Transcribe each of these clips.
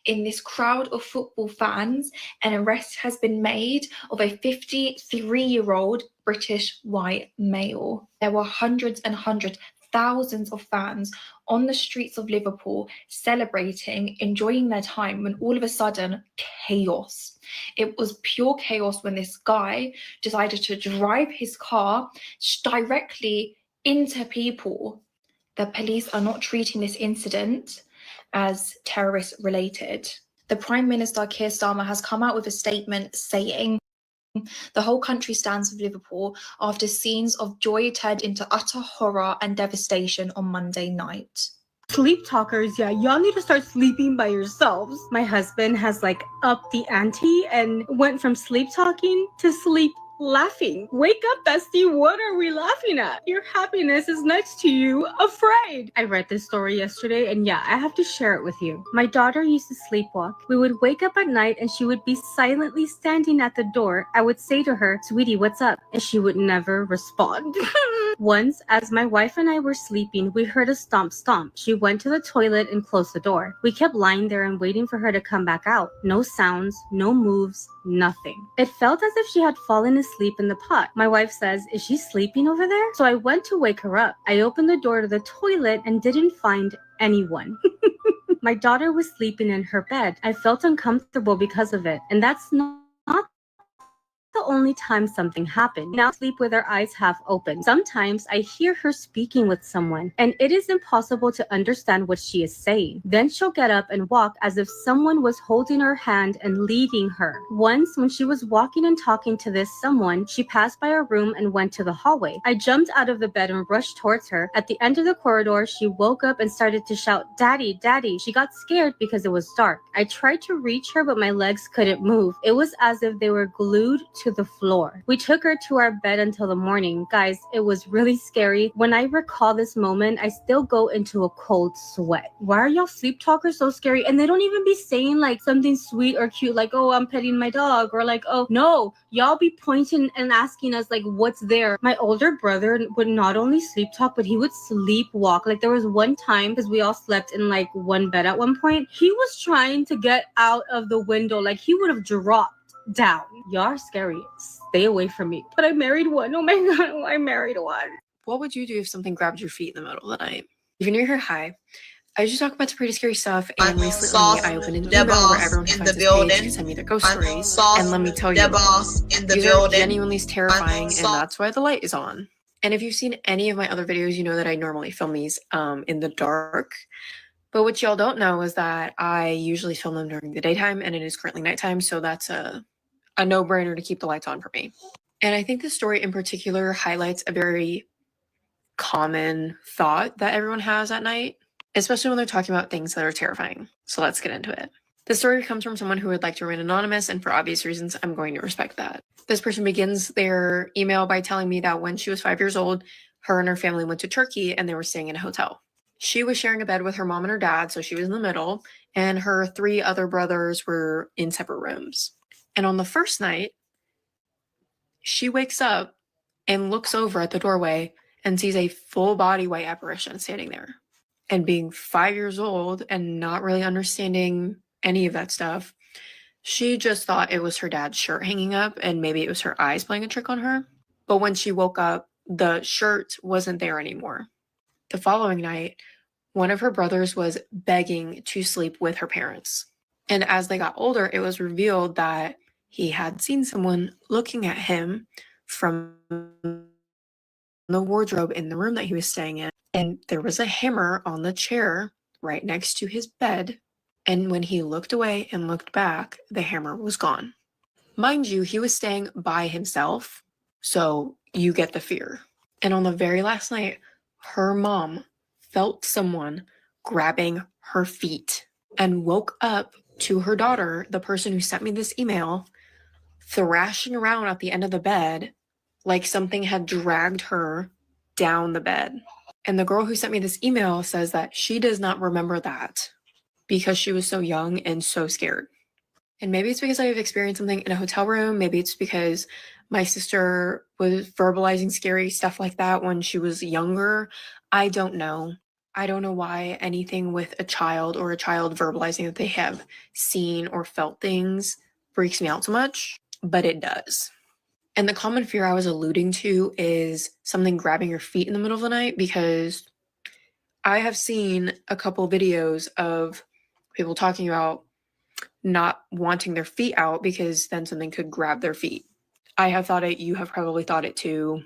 in this crowd of football fans, an arrest has been made of a 53-year-old British white male. There were hundreds and hundreds, thousands of fans on the streets of Liverpool celebrating, enjoying their time, when all of a sudden, chaos. It was pure chaos when this guy decided to drive his car directly into people. The police are not treating this incident as terrorist related. The Prime Minister, Keir Starmer, has come out with a statement saying the whole country stands with Liverpool after scenes of joy turned into utter horror and devastation on Monday night. Sleep talkers, yeah, y'all need to start sleeping by yourselves. My husband has upped the ante and went from sleep talking to sleep laughing. Wake up, bestie. What are we laughing at? Your happiness is next to you, afraid. I read this story yesterday, and yeah, I have to share it with you. My daughter used to sleepwalk. We would wake up at night and she would be silently standing at the door. I would say to her, "Sweetie, what's up?" And she would never respond. Once, as my wife and I were sleeping, we heard a stomp stomp. She went to the toilet and closed the door. We kept lying there and waiting for her to come back out. No sounds, no moves, nothing. It felt as if she had fallen asleep in the pot. My wife says, "Is she sleeping over there?" So I went to wake her up. I opened the door to the toilet and didn't find anyone. My daughter was sleeping in her bed. I felt uncomfortable because of it, and that's not the only time something happened. Now sleep with her eyes half open. Sometimes I hear her speaking with someone, and it is impossible to understand what she is saying. Then she'll get up and walk as if someone was holding her hand and leading her. Once, when she was walking and talking to this someone, she passed by our room and went to the hallway. I jumped out of the bed and rushed towards her. At the end of the corridor, she woke up and started to shout, "Daddy, Daddy." She got scared because it was dark. I tried to reach her, but my legs couldn't move. It was as if they were glued to the floor. We took her to our bed until the morning. Guys, it was really scary. When I recall this moment, I still go into a cold sweat. Why are y'all sleep talkers so scary? And they don't even be saying something sweet or cute, like, "Oh, I'm petting my dog," or "Oh, no." Y'all be pointing and asking us what's there. My older brother would not only sleep talk, but he would sleepwalk. There was one time, because we all slept in one bed at one point, he was trying to get out of the window. He would have dropped down. Y'all are scary. Stay away from me. But I married one. Oh my god, I married one. What would you do if something grabbed your feet in the middle of the night? If you're near here, hi. I just talk about some pretty scary stuff, and recently I opened an email where everyone who finds this page can send me their ghost stories. And let me tell you, these are genuinely terrifying, and that's why the light is on. And if you've seen any of my other videos, you know that I normally film these in the dark. But what y'all don't know is that I usually film them during the daytime, and it is currently nighttime, so that's a no-brainer to keep the lights on for me. And I think this story in particular highlights a very common thought that everyone has at night, especially when they're talking about things that are terrifying. So let's get into it. The story comes from someone who would like to remain anonymous, and for obvious reasons, I'm going to respect that. This person begins their email by telling me that when she was 5 years old, her and her family went to Turkey and they were staying in a hotel. She was sharing a bed with her mom and her dad, so she was in the middle, and her 3 other brothers were in separate rooms. And on the first night, she wakes up and looks over at the doorway and sees a full-body white apparition standing there. And being 5 years old and not really understanding any of that stuff, she just thought it was her dad's shirt hanging up, and maybe it was her eyes playing a trick on her. But when she woke up, the shirt wasn't there anymore. The following night, one of her brothers was begging to sleep with her parents. And as they got older, it was revealed that he had seen someone looking at him from the wardrobe in the room that he was staying in. And there was a hammer on the chair right next to his bed. And when he looked away and looked back, the hammer was gone. Mind you, he was staying by himself, so you get the fear. And on the very last night, her mom felt someone grabbing her feet and woke up to her daughter, the person who sent me this email, thrashing around at the end of the bed like something had dragged her down the bed. And the girl who sent me this email says that she does not remember that because she was so young and so scared. And maybe it's because I've experienced something in a hotel room. Maybe it's because my sister was verbalizing scary stuff like that when she was younger. I don't know. I don't know why anything with a child or a child verbalizing that they have seen or felt things freaks me out so much, but it does. And the common fear I was alluding to is something grabbing your feet in the middle of the night, because I have seen a couple videos of people talking about not wanting their feet out because then something could grab their feet. I have thought it, you have probably thought it too.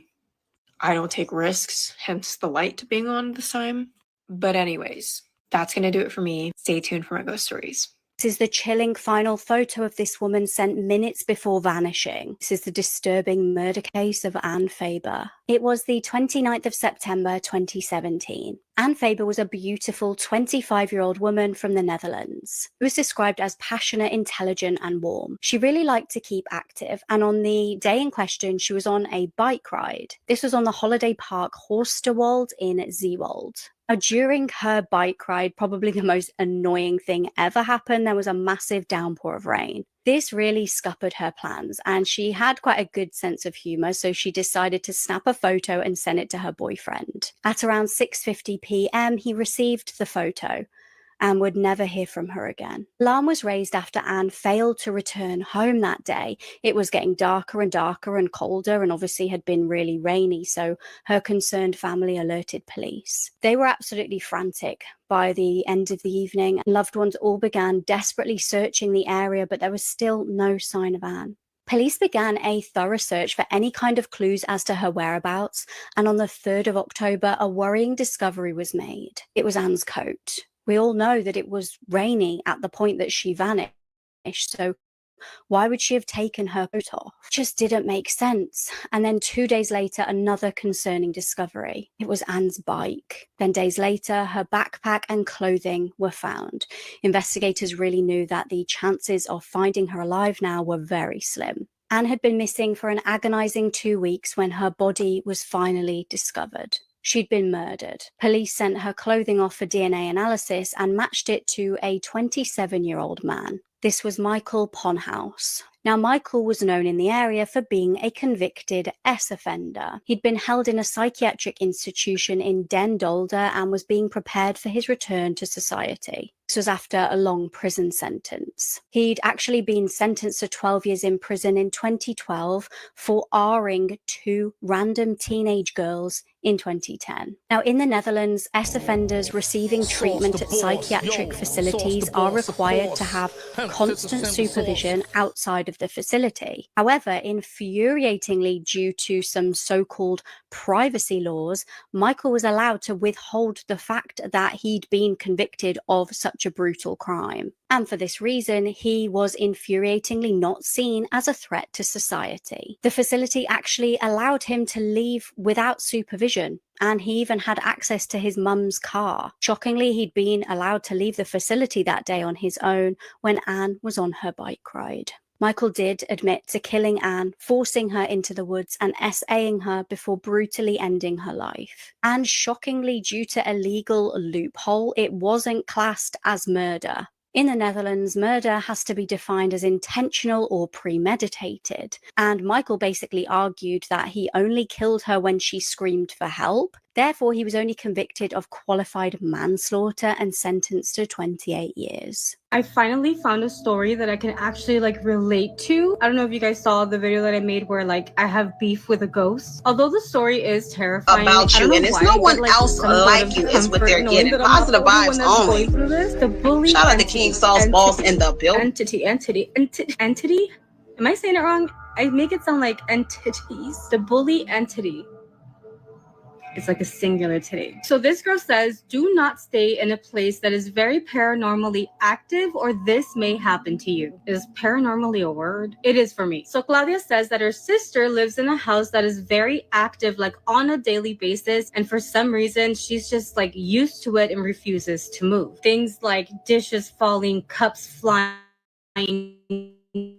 I don't take risks, hence the light being on this time. But anyways, that's going to do it for me. Stay tuned for my ghost stories. This is the chilling final photo of this woman sent minutes before vanishing. This is the disturbing murder case of Anne Faber. It was the 29th of September 2017. Anne Faber was a beautiful 25-year-old woman from the Netherlands. She was described as passionate, intelligent, and warm. She really liked to keep active, and on the day in question, she was on a bike ride. This was on the holiday park Horsterwald in Zeewolde. Now, during her bike ride, probably the most annoying thing ever happened. There was a massive downpour of rain. This really scuppered her plans, and she had quite a good sense of humor, so she decided to snap a photo and send it to her boyfriend. At around 6:50 p.m., he received the photo and would never hear from her again. Alarm was raised after Anne failed to return home that day. It was getting darker and darker and colder, and obviously had been really rainy, so her concerned family alerted police. They were absolutely frantic by the end of the evening, and loved ones all began desperately searching the area, but there was still no sign of Anne. Police began a thorough search for any kind of clues as to her whereabouts, and on the 3rd of October, a worrying discovery was made. It was Anne's coat. We all know that it was rainy at the point that she vanished, so why would she have taken her coat off? Just didn't make sense. And then 2 days later, another concerning discovery. It was Anne's bike. Then days later, her backpack and clothing were found. Investigators really knew that the chances of finding her alive now were very slim. Anne had been missing for an agonizing 2 weeks when her body was finally discovered. She'd been murdered. Police sent her clothing off for DNA analysis and matched it to a 27-year-old man. This was Michael Ponhouse. Now, Michael was known in the area for being a convicted S-offender. He'd been held in a psychiatric institution in Den Dolder and was being prepared for his return to society. This was after a long prison sentence. He'd actually been sentenced to 12 years in prison in 2012 for R-ing 2 random teenage girls in 2010. Now, in the Netherlands, S-offenders receiving treatment at psychiatric facilities are required to have constant supervision outside of the facility. However, infuriatingly, due to some so-called privacy laws, Michael was allowed to withhold the fact that he'd been convicted of such a brutal crime. And for this reason, he was infuriatingly not seen as a threat to society. The facility actually allowed him to leave without supervision, and he even had access to his mum's car. Shockingly, he'd been allowed to leave the facility that day on his own when Anne was on her bike ride. Michael did admit to killing Anne, forcing her into the woods and SAing her before brutally ending her life. And shockingly, due to a legal loophole, it wasn't classed as murder. In the Netherlands, murder has to be defined as intentional or premeditated. And Michael basically argued that he only killed her when she screamed for help. Therefore, he was only convicted of qualified manslaughter and sentenced to 28 years. I finally found a story that I can actually relate to. I don't know if you guys saw the video that I made where I have beef with a ghost. Although the story is terrifying about you, and it's no one else like you. It's what they're getting. Positive vibes only. The bully. Shout out to King Saul's boss in the building. Entity. Am I saying it wrong? I make it sound like entities. The bully entity. It's like a singular today. So this girl says, do not stay in a place that is very paranormally active or this may happen to you. Is paranormally a word? It is for me. So Claudia says that her sister lives in a house that is very active, on a daily basis. And for some reason, she's just used to it and refuses to move. Things like dishes falling, cups flying,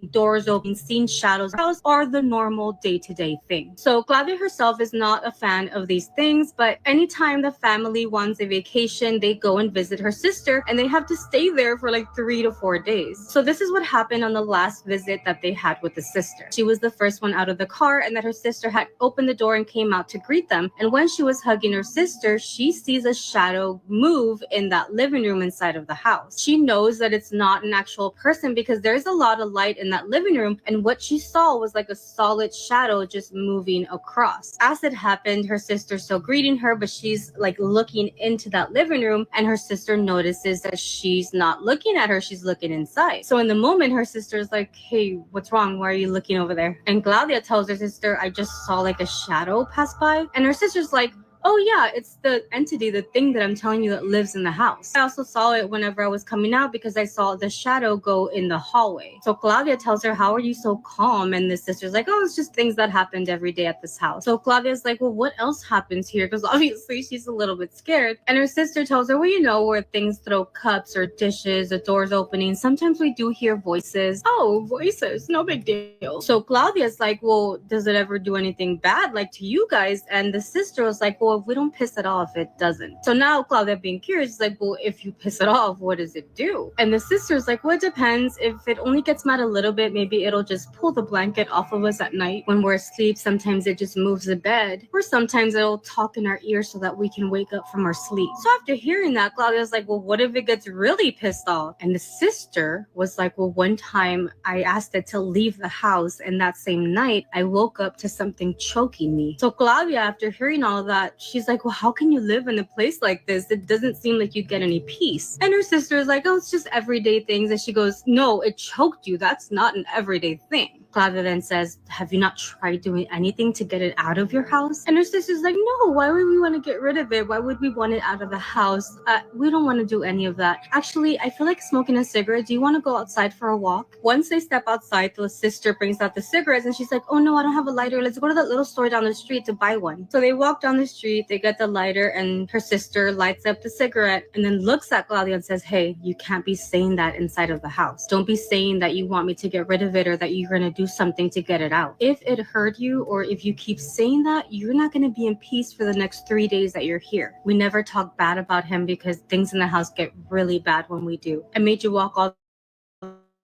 doors open, seeing shadows are the normal day-to-day thing. So Claudia herself is not a fan of these things, but anytime the family wants a vacation, they go and visit her sister, and they have to stay there for like 3 to 4 days. So this is what happened on the last visit that they had with the sister. She was the first one out of the car, and that her sister had opened the door and came out to greet them. And when she was hugging her sister, she sees a shadow move in that living room inside of the house. She knows that it's not an actual person because there's a lot of light in that living room, and what she saw was like a solid shadow just moving across. As it happened, her sister's still greeting her, but she's like looking into that living room, and her sister notices that she's not looking at her, she's looking inside. So in the moment, her sister's like, hey, what's wrong? Why are you looking over there? And Claudia tells her sister, I just saw like a shadow pass by. And her sister's like, oh yeah, it's the entity, the thing that I'm telling you that lives in the house. I also saw it whenever I was coming out because I saw the shadow go in the hallway. So Claudia tells her, how are you so calm? And the sister's like, oh, it's just things that happened every day at this house. So Claudia's like, well, what else happens here? Because obviously she's a little bit scared. And her sister tells her, well, you know, where things throw cups or dishes, the doors opening, sometimes we do hear voices. Oh, voices, no big deal. So Claudia's like, well, does it ever do anything bad, like to you guys? And the sister was like, well, if we don't piss it off, it doesn't. So now Claudia, being curious, is like, well, if you piss it off, what does it do? And the sister's like, well, it depends. If it only gets mad a little bit, maybe it'll just pull the blanket off of us at night when we're asleep. Sometimes it just moves the bed, or sometimes it'll talk in our ear so that we can wake up from our sleep. So after hearing that, Claudia's like, well, what if it gets really pissed off? And the sister was like, well, one time I asked it to leave the house, and that same night I woke up to something choking me. So Claudia, after hearing all of that, she's like, well, how can you live in a place like this? It doesn't seem like you get any peace. And her sister is like, oh, it's just everyday things. And she goes, no, it choked you. That's not an everyday thing. Claudia then says, have you not tried doing anything to get it out of your house? And her sister's like, no, why would we want to get rid of it? Why would we want it out of the house? We don't want to do any of that. Actually, I feel like smoking a cigarette. Do you want to go outside for a walk? Once they step outside, the sister brings out the cigarettes, and she's like, oh no, I don't have a lighter. Let's go to that little store down the street to buy one. So they walk down the street, they get the lighter, and her sister lights up the cigarette and then looks at Claudia and says, hey, you can't be saying that inside of the house. Don't be saying that you want me to get rid of it or that you're going to do something to get it out. If it hurt you, or if you keep saying that, you're not going to be in peace for the next 3 days that you're here. We never talk bad about him because things in the house get really bad when we do. I made you walk all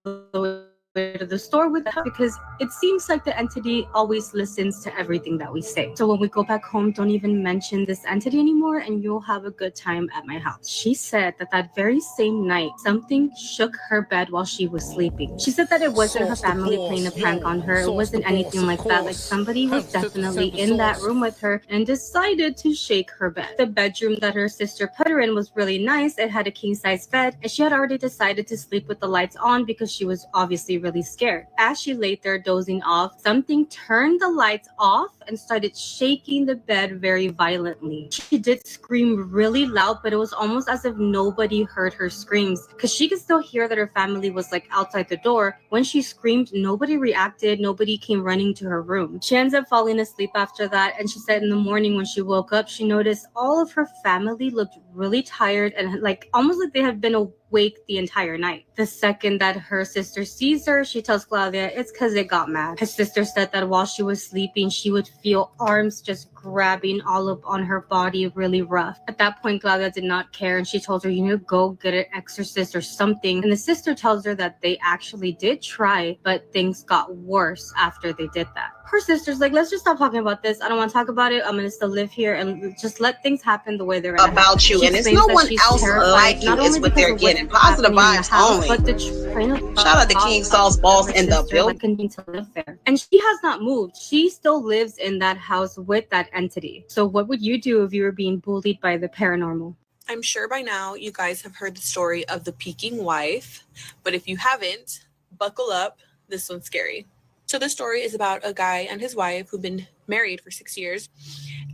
the way to the store with her because it seems like the entity always listens to everything that we say. So when we go back home, don't even mention this entity anymore, and you'll have a good time at my house. She said that very same night, something shook her bed while she was sleeping. She said that it wasn't her family playing a prank on her. It wasn't anything like that. Like somebody was definitely in that room with her and decided to shake her bed. The bedroom that her sister put her in was really nice. It had a king-size bed, and she had already decided to sleep with the lights on because she was obviously really scared. As she lay there dozing off, something turned the lights off and started shaking the bed very violently. She did scream really loud, but it was almost as if nobody heard her screams because she could still hear that her family was like outside the door. When she screamed, nobody reacted, nobody came running to her room. She ends up falling asleep after that, and she said in the morning when she woke up, she noticed all of her family looked really tired and like almost like they had been awake the entire night. The second that her sister sees her, she tells Claudia it's because it got mad. Her sister said that while she was sleeping, she would feel arms just grabbing all up on her body really rough. At that point, Claudia did not care, and she told her, you need to go get an exorcist or something. And the sister tells her that they actually did try, but things got worse after they did that. Her sister's like, let's just stop talking about this. I don't want to talk about it. I'm going to still live here and just let things happen the way they're going to happen. About you, and it's no one else like you is what they're getting. Positive vibes only. But the train of thought Shout out to King Saul's boss in the building. Continue to live there. And she has not moved. She still lives in that house with that entity. So what would you do if you were being bullied by the paranormal? I'm sure by now you guys have heard the story of the peeking wife, but if you haven't, buckle up. This one's scary. So the story is about a guy and his wife who've been married for 6 years,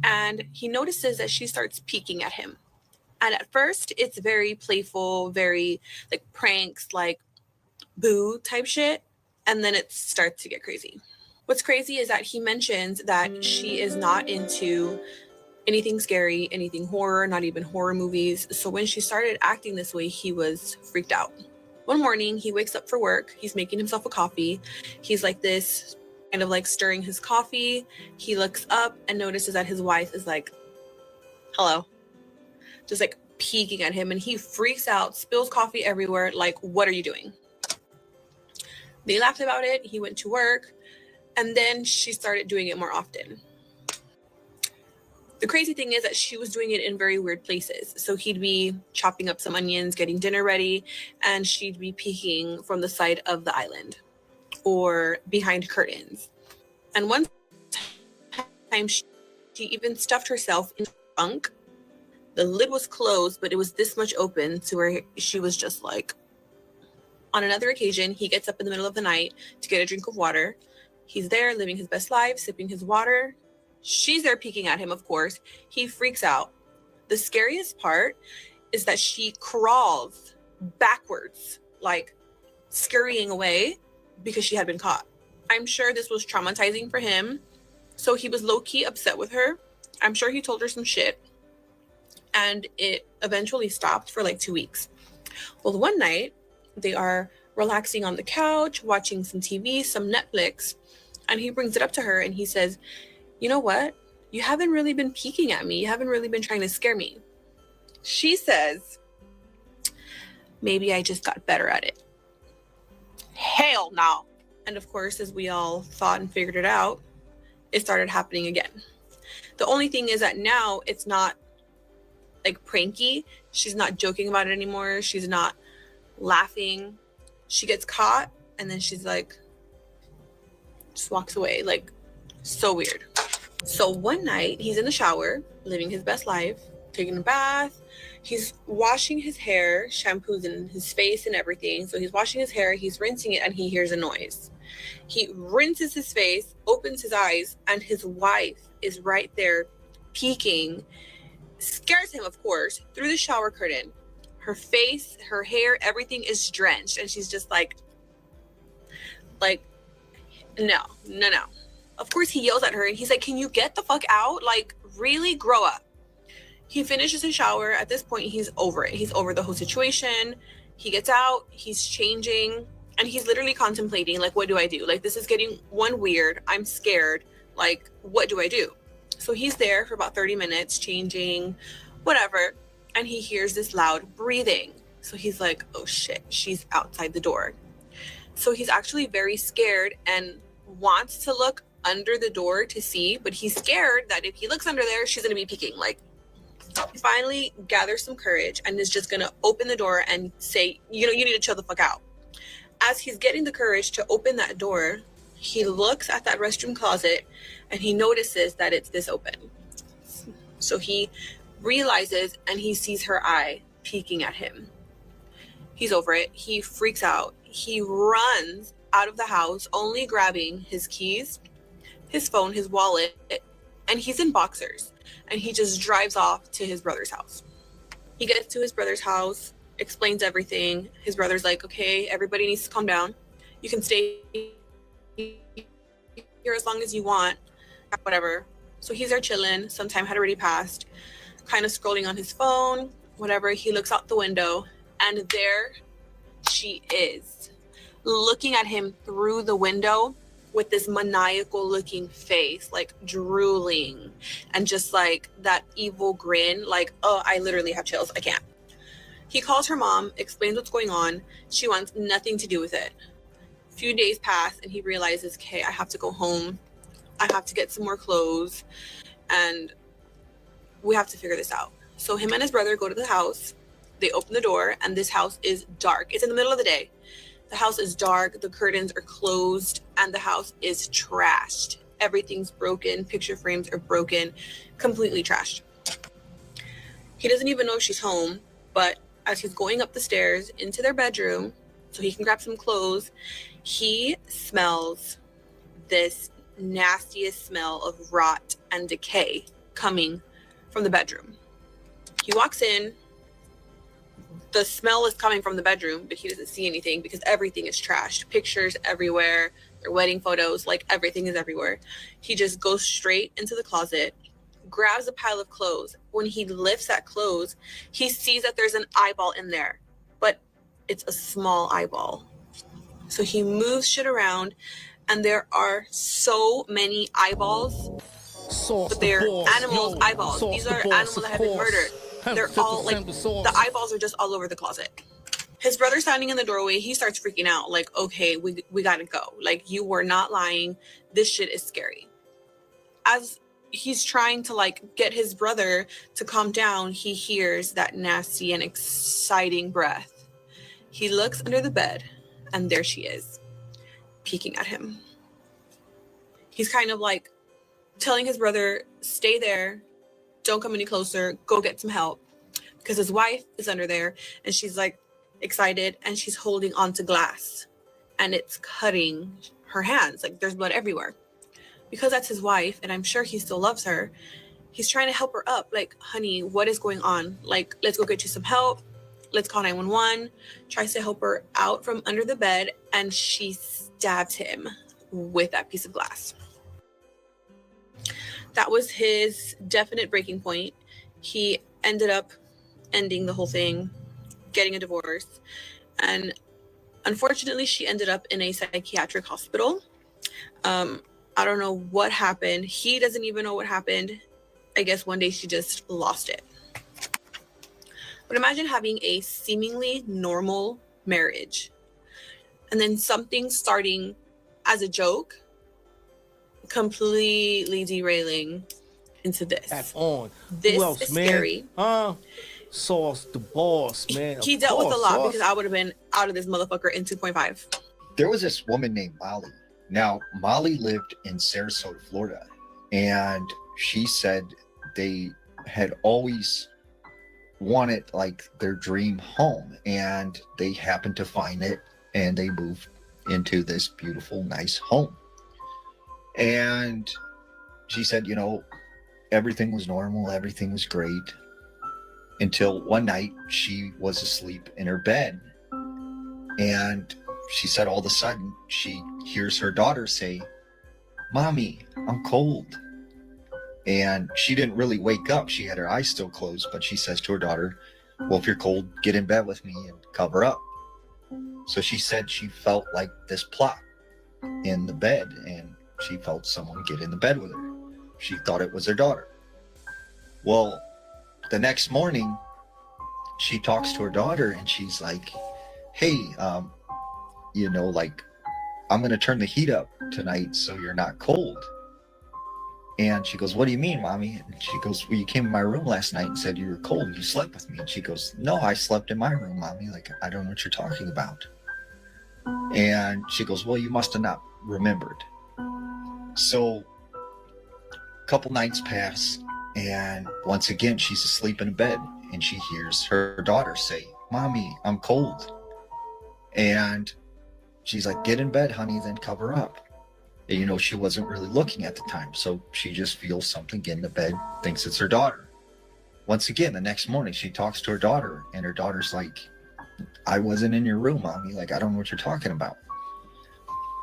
and he notices that she starts peeking at him. And at first, it's very playful, very like pranks, like boo type shit, and then it starts to get crazy. What's crazy is that he mentions that she is not into anything scary, anything horror, not even horror movies. So when she started acting this way, he was freaked out. One morning, he wakes up for work. He's making himself a coffee. He's like this, kind of like stirring his coffee. He looks up and notices that his wife is like, hello, just like peeking at him. And he freaks out, spills coffee everywhere. Like, what are you doing? They laughed about it. He went to work. And then she started doing it more often. The crazy thing is that she was doing it in very weird places. So he'd be chopping up some onions, getting dinner ready, and she'd be peeking from the side of the island or behind curtains. And one time she even stuffed herself in the trunk. The lid was closed, but it was this much open to where she was just like. On another occasion, he gets up in the middle of the night to get a drink of water. He's there living his best life, sipping his water. She's there peeking at him, of course. He freaks out. The scariest part is that she crawls backwards, like scurrying away because she had been caught. I'm sure this was traumatizing for him. So he was low-key upset with her. I'm sure he told her some shit. And it eventually stopped for like 2 weeks. Well, one night, they are relaxing on the couch, watching some TV, some Netflix. And he brings it up to her and he says, you know what? You haven't really been peeking at me. You haven't really been trying to scare me. She says, maybe I just got better at it. Hell no. And of course, as we all thought and figured it out, it started happening again. The only thing is that now it's not like pranky. She's not joking about it anymore. She's not laughing. She gets caught and then she's like, just walks away. Like, so weird. So one night he's in the shower, living his best life, taking a bath. He's washing his hair, shampoos in his face and everything. So he's washing his hair, he's rinsing it, and he hears a noise. He rinses his face, opens his eyes, and his wife is right there peeking. Scares him, of course, through the shower curtain. Her face, her hair, everything is drenched. And she's just like, no. Of course, he yells at her and he's like, can you get the fuck out? Like, really? Grow up. He finishes his shower. At this point, he's over it. He's over the whole situation. He gets out, he's changing, and he's literally contemplating, like, what do I do? Like, this is getting weird. I'm scared. Like, what do I do? So he's there for about 30 minutes, changing, whatever. And he hears this loud breathing. So he's like, oh shit, she's outside the door. So he's actually very scared and wants to look under the door to see, but he's scared that if he looks under there, she's gonna be peeking. Like, he finally gathers some courage and is just gonna open the door and say, you need to chill the fuck out. As he's getting the courage to open that door, he looks at that restroom closet and he notices that it's this open. So he realizes and he sees her eye peeking at him. He's over it. He freaks out. He runs out of the house, only grabbing his keys, his phone, his wallet, and he's in boxers. And he just drives off to his brother's house. He gets to his brother's house, explains everything. His brother's like, okay, everybody needs to calm down. You can stay here as long as you want, whatever. So he's there chilling. Some time had already passed, kind of scrolling on his phone, whatever. He looks out the window and there she is, looking at him through the window with this maniacal looking face, like drooling and just like that evil grin, like, oh, I literally have chills. I can't. He calls her mom, explains what's going on. She wants nothing to do with it. A few days pass and he realizes, okay, I have to go home. I have to get some more clothes and we have to figure this out. So him and his brother go to the house. They open the door and this house is dark. It's in the middle of the day. The house is dark, the curtains are closed, and the house is trashed. Everything's broken, picture frames are broken, completely trashed. He doesn't even know she's home, but as he's going up the stairs into their bedroom so he can grab some clothes, he smells this nastiest smell of rot and decay coming from the bedroom. He walks in. The smell is coming from the bedroom, but he doesn't see anything because everything is trashed. Pictures everywhere, their wedding photos, like everything is everywhere. He just goes straight into the closet, grabs a pile of clothes. When he lifts that clothes, he sees that there's an eyeball in there, but it's a small eyeball. So he moves shit around, and there are so many eyeballs, but they're animals' eyeballs. These are animals that have been murdered. They're all like, the eyeballs are just all over the closet. His brother standing in the doorway, he starts freaking out. Like, okay, we gotta go. Like, you were not lying. This shit is scary. As he's trying to like get his brother to calm down, he hears that nasty and exciting breath. He looks under the bed, and there she is, peeking at him. He's kind of like telling his brother, stay there, don't come any closer, go get some help, because his wife is under there, and she's like excited, and she's holding onto glass, and it's cutting her hands. Like, there's blood everywhere. Because that's his wife, and I'm sure he still loves her, he's trying to help her up. Like, honey, what is going on? Like, let's go get you some help. Let's call 911. Tries to help her out from under the bed, and she stabs him with that piece of glass. That was his definite breaking point. He ended up ending the whole thing, getting a divorce, and unfortunately, she ended up in a psychiatric hospital. I don't know what happened. He doesn't even know what happened. I guess one day she just lost it. But imagine having a seemingly normal marriage, and then something starting as a joke, completely derailing into this. That's on. This Who else, is man? scary. Sauce the boss, man. He dealt with a lot, because I would have been out of this motherfucker in 2.5. There was this woman named Molly. Now, Molly lived in Sarasota, Florida, and she said they had always wanted like their dream home, and they happened to find it, and they moved into this beautiful, nice home. And she said, you know, everything was normal, everything was great, until one night she was asleep in her bed, and she said all of a sudden she hears her daughter say, "Mommy, I'm cold." And she didn't really wake up. She had her eyes still closed, but she says to her daughter, "Well, if you're cold, get in bed with me and cover up." So she said she felt like this plop in the bed, and she felt someone get in the bed with her. She thought it was her daughter. Well, the next morning, she talks to her daughter, and she's like, "Hey, you know, like, I'm going to turn the heat up tonight so you're not cold." And she goes, "What do you mean, Mommy?" And she goes, "Well, you came in my room last night and said you were cold and you slept with me." And she goes, "No, I slept in my room, Mommy. Like, I don't know what you're talking about." And she goes, "Well, you must have not remembered." So a couple nights pass, and once again, she's asleep in bed, and she hears her daughter say, "Mommy, I'm cold." And she's like, "Get in bed, honey, then cover up." And, you know, she wasn't really looking at the time, so she just feels something get in the bed, thinks it's her daughter. Once again, the next morning, she talks to her daughter, and her daughter's like, "I wasn't in your room, Mommy. Like, I don't know what you're talking about."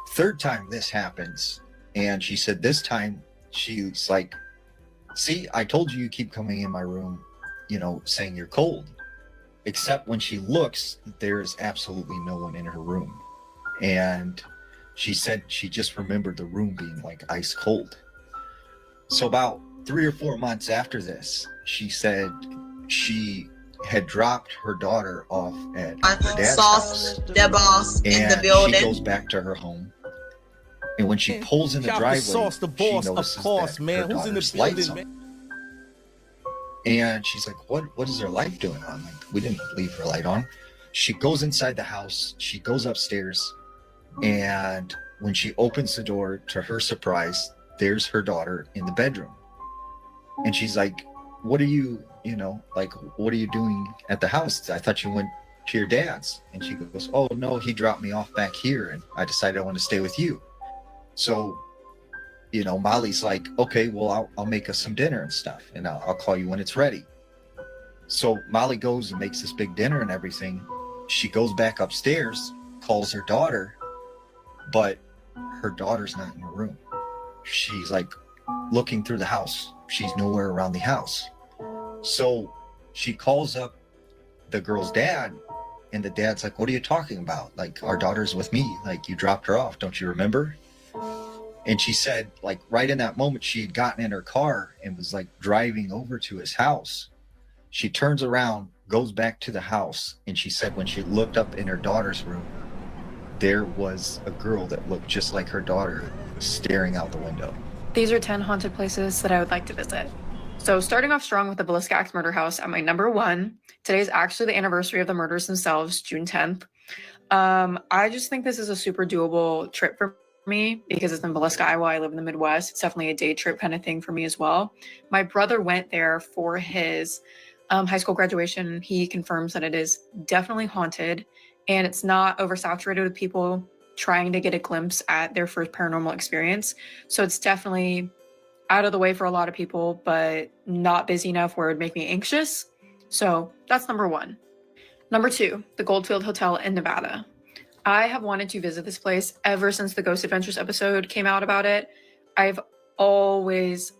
Third time this happens, and she said this time she's like, "See, I told you keep coming in my room, you know, saying you're cold." Except when she looks, there's absolutely no one in her room. And she said she just remembered the room being like ice cold. So about 3 or 4 months after this, she said she had dropped her daughter off at her dad's house. The boss in the And building. she goes back to her home. And when she pulls in the driveway, Sauce the she boss, notices of course, that man. her Who's in the daughter's lights building, on. man? And she's like, what is her light doing on? Like, we didn't leave her light on. She goes inside the house. She goes upstairs. And when she opens the door, to her surprise, there's her daughter in the bedroom. And she's like, "What are you, you know, like, what are you doing at the house? I thought you went to your dad's." And she goes, "Oh, no, he dropped me off back here. And I decided I want to stay with you." So, you know, Molly's like, "Okay, well, I'll make us some dinner and stuff. And I'll call you when it's ready." So Molly goes and makes this big dinner and everything. She goes back upstairs, calls her daughter, but her daughter's not in the room. She's like looking through the house. She's nowhere around the house. So she calls up the girl's dad, And the dad's like, what are you talking about? Like, our daughter's with me. Like, you dropped her off. Don't you remember? And she said, like, right in that moment, she had gotten in her car and was like driving over to his house. She turns around, goes back to the house. And she said, when she looked up in her daughter's room, there was a girl that looked just like her daughter staring out the window. These are 10 haunted places that I would like to visit. So starting off strong with the Villisca Axe Murder House at my number 1. Today is actually the anniversary of the murders themselves, June 10th. I just think this is a super doable trip for me because it's in Villisca, Iowa. I live in the Midwest. It's definitely a day trip kind of thing for me as well. My brother went there for his high school graduation. He confirms that it is definitely haunted and it's not oversaturated with people trying to get a glimpse at their first paranormal experience. So it's definitely out of the way for a lot of people, but not busy enough where it would make me anxious. So that's number 1. Number 2, the Goldfield Hotel in Nevada. I have wanted to visit this place ever since the Ghost Adventures episode came out about it. I've always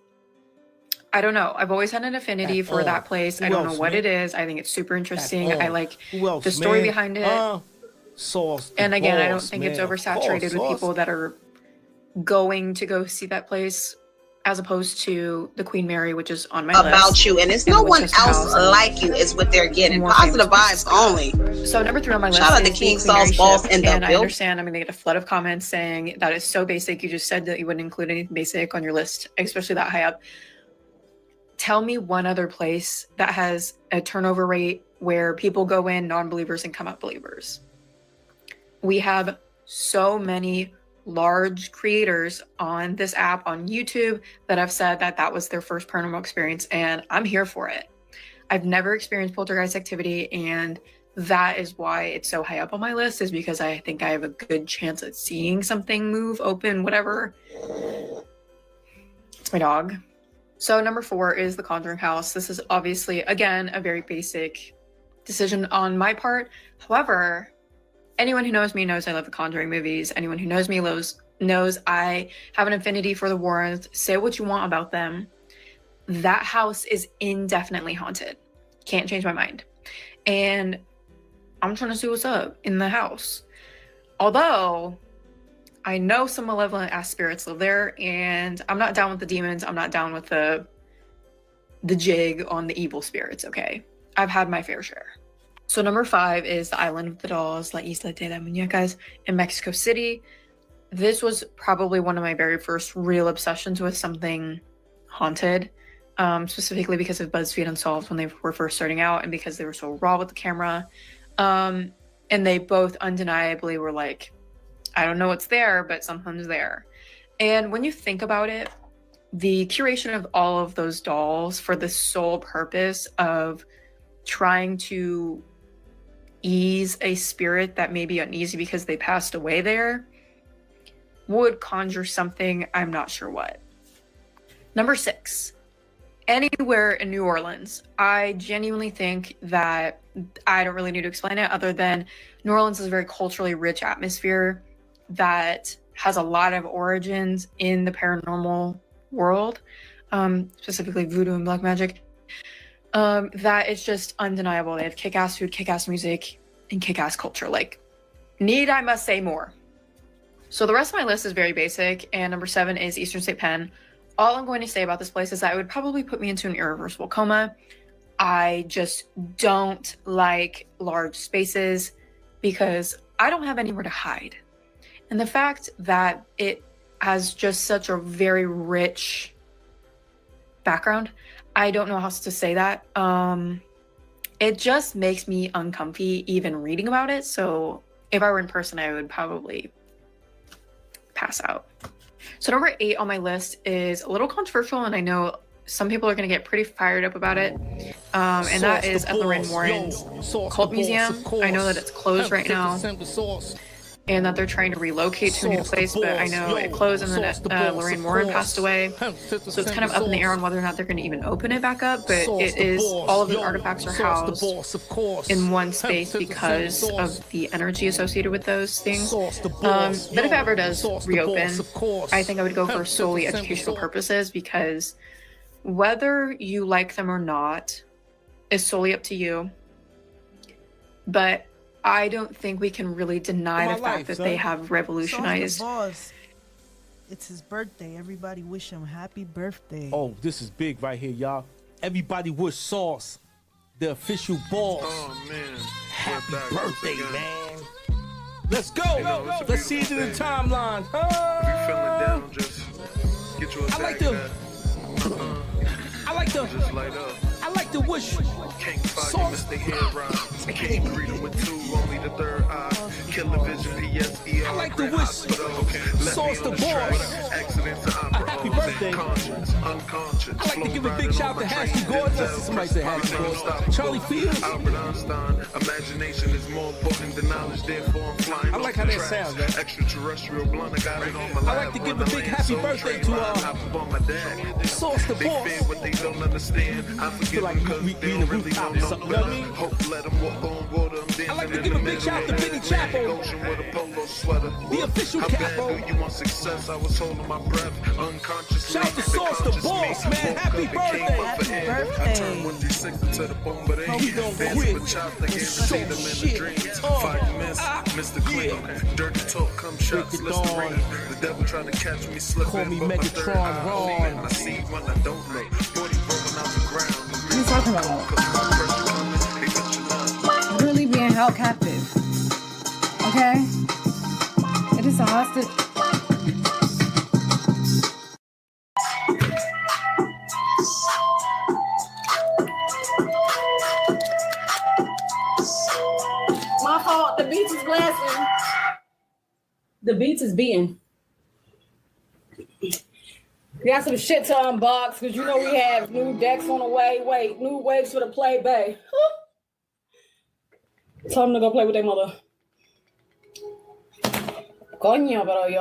had an affinity for that place. I don't know what it is. I think it's super interesting. I like the story behind it. And again, I don't think it's oversaturated with people that are going to go see that place, as opposed to the Queen Mary, which is on my list. About you, and it's no one else like you is what they're getting. Positive vibes only. So number 3 on my list. Shout out to King Saul's boss and the I understand I'm gonna get a flood of comments saying that is so basic. You just said that you wouldn't include anything basic on your list, especially that high up. Tell me one other place that has a turnover rate where people go in non-believers and come out believers. We have so many large creators on this app on YouTube that have said that that was their first paranormal experience, and I'm here for it. I've never experienced poltergeist activity, and that is why it's so high up on my list, is because I think I have a good chance at seeing something move, open, whatever. It's my dog. So number 4 is the Conjuring House. This is obviously, again, a very basic decision on my part. However, anyone who knows me knows I love the Conjuring movies. Anyone who knows me knows I have an affinity for the Warrens. Say what you want about them. That house is indefinitely haunted. Can't change my mind. And I'm trying to see what's up in the house. Although I know some malevolent ass spirits live there, and I'm not down with the demons. I'm not down with the jig on the evil spirits, okay? I've had my fair share. So number 5 is the Island of the Dolls, La Isla de las Muñecas in Mexico City. This was probably one of my very first real obsessions with something haunted, specifically because of BuzzFeed Unsolved when they were first starting out and because they were so raw with the camera. And they both undeniably were like, I don't know what's there, but something's there. And when you think about it, the curation of all of those dolls for the sole purpose of trying to ease a spirit that may be uneasy because they passed away there would conjure something, I'm not sure what. Number 6, anywhere in New Orleans. I genuinely think that I don't really need to explain it other than New Orleans is a very culturally rich atmosphere that has a lot of origins in the paranormal world, specifically voodoo and black magic. That is just undeniable. They have kick-ass food, kick-ass music, and kick-ass culture. Like, need I must say more. So the rest of my list is very basic, and number 7 is Eastern State Pen. All I'm going to say about this place is that it would probably put me into an irreversible coma. I just don't like large spaces because I don't have anywhere to hide. And the fact that it has just such a very rich background, I don't know how else to say that. It just makes me uncomfy even reading about it. So if I were in person, I would probably pass out. So number 8 on my list is a little controversial, and I know some people are going to get pretty fired up about it. And that is at Lorraine Warren's Cult Museum. I know that it's closed right now, and that they're trying to relocate to a new place, but I know it closed and then Lorraine Warren passed away. So it's kind of up in the air on whether or not they're going to even open it back up, but it is, all of the artifacts are housed in one space because of the energy associated with those things. But if it ever does reopen, I think I would go for solely educational purposes, because whether you like them or not is solely up to you. But I don't think we can really deny My the fact life, that son. they have Sauce the revolutionized. boss. It's his birthday. Everybody wish him happy birthday. Oh, this is big right here, y'all. Everybody wish Sauce, the official boss. Oh man, Happy we're back birthday, once again. man. Let's go. You know, it's a Let's see it in the beautiful timeline. If you feeling down, just get you a I like bag to- of that. Just light up. I like to wish Can't find Sauce. you, Mr. Head Can't greet him with two, only the third eye. Killer vision, PSER. I like to Grand wish Hospital. Let Sauce me the on the track. boss Accidents to a happy birthday. Conscious, unconscious. I like to Flow give a big riding shout on out to my Ashley train. Gordon. Denzel, Somebody say Ashley Gordon. unstoppable. Charlie Fields. Albert Einstein. Imagination is more important than knowledge, therefore I'm flying. I like off how the that tracks. sounds, man. Extraterrestrial blunt, I got it on my I like to give a big happy birthday to, Sauce the They boss. fear what they don't understand. I forgive Feel like them 'cause we they in don't the really rooftop know or no something, you know what I better. mean? Hope let them walk on water. I'm dancing I like to in give the a big middle. shout out to Benny Chapo, Ocean with a polo sweater. the official How capo. bad do you want success? I was holding my breath unconsciously. Shout out to Sauce the conscious boss, me man. woke Happy up and came birthday. up for Happy air. I birthday. turned 136 into the bomb, but ain't We gon' fancy quit. but chopped. I guarantee them in the Shit. dreams. Fight miss, Mr. Clean. Dirty talk, come shots, Break it Listerine. down. The devil trying to catch me slipping. Call me but my Megatron third eye Ron. only I see when I don't look. 40 rolling out the ground. What are you talking about? Pressure coming, they put you up. Really being held captive. Okay? It is a hostage. My fault. The beats is blasting. The beats is beating. We got some shit to unbox because you know we have new decks on the way. Wait, new waves for the play bay. Tell them to go play with their mother. Coño, pero yo